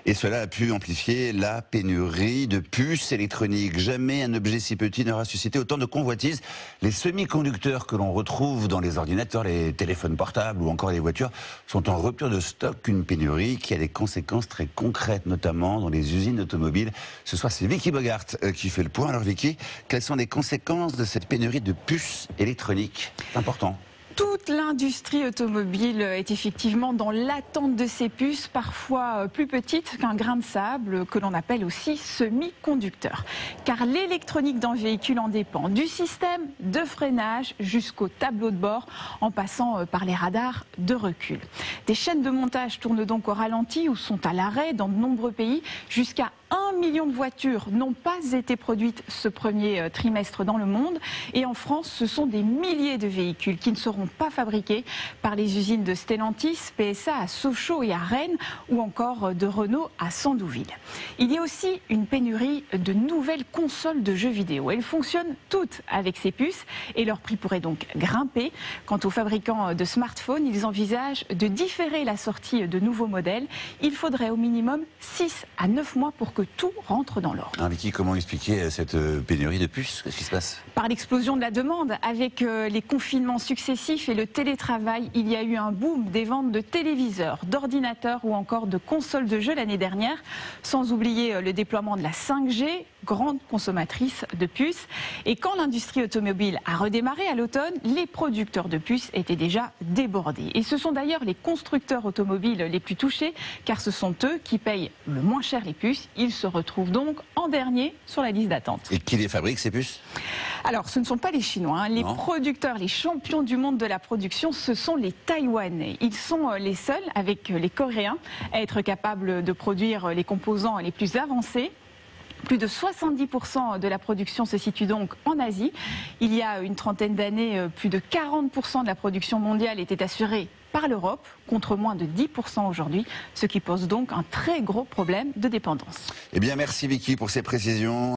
Et cela a pu amplifier la pénurie de puces électroniques. Jamais un objet si petit n'aura suscité autant de convoitises. Les semi-conducteurs que l'on retrouve dans les ordinateurs, les téléphones portables ou encore les voitures sont en rupture de stock. Une pénurie qui a des conséquences très concrètes, notamment dans les usines automobiles. Ce soir, c'est Vicky Bogart qui fait le point. Alors Vicky, quelles sont les conséquences de cette pénurie de puces électroniques? C'est important. Toute l'industrie automobile est effectivement dans l'attente de ces puces, parfois plus petites qu'un grain de sable, que l'on appelle aussi semi-conducteurs. Car l'électronique d'un véhicule en dépend, du système de freinage jusqu'au tableau de bord, en passant par les radars de recul. Des chaînes de montage tournent donc au ralenti ou sont à l'arrêt dans de nombreux pays. Jusqu'à 1 million de voitures n'ont pas été produites ce premier trimestre dans le monde. Et en France, ce sont des milliers de véhicules qui ne seront pas fabriqués par les usines de Stellantis, PSA à Sochaux et à Rennes, ou encore de Renault à Sandouville. Il y a aussi une pénurie de nouvelles consoles de jeux vidéo. Elles fonctionnent toutes avec ces puces et leur prix pourrait donc grimper. Quant aux fabricants de smartphones, ils envisagent de différer la sortie de nouveaux modèles. Il faudrait au minimum 6 à 9 mois pour que tout rentre dans l'ordre. Vicky, comment expliquer cette pénurie de puces? Qu'est-ce qui se passe? Par l'explosion de la demande, avec les confinements successifs et le télétravail, il y a eu un boom des ventes de téléviseurs, d'ordinateurs ou encore de consoles de jeux l'année dernière, sans oublier le déploiement de la 5G, grande consommatrice de puces. Et quand l'industrie automobile a redémarré à l'automne, les producteurs de puces étaient déjà débordés. Et ce sont d'ailleurs les constructeurs automobiles les plus touchés, car ce sont eux qui payent le moins cher les puces. Ils se retrouvent donc en dernier sur la liste d'attente. Et qui les fabrique, ces puces? Alors, ce ne sont pas les Chinois. Les producteurs, les champions du monde de la production, ce sont les Taïwanais. Ils sont les seuls, avec les Coréens, à être capables de produire les composants les plus avancés. Plus de 70% de la production se situe donc en Asie. Il y a une trentaine d'années, plus de 40% de la production mondiale était assurée par l'Europe, contre moins de 10% aujourd'hui, ce qui pose donc un très gros problème de dépendance. Eh bien, merci Vicky pour ces précisions.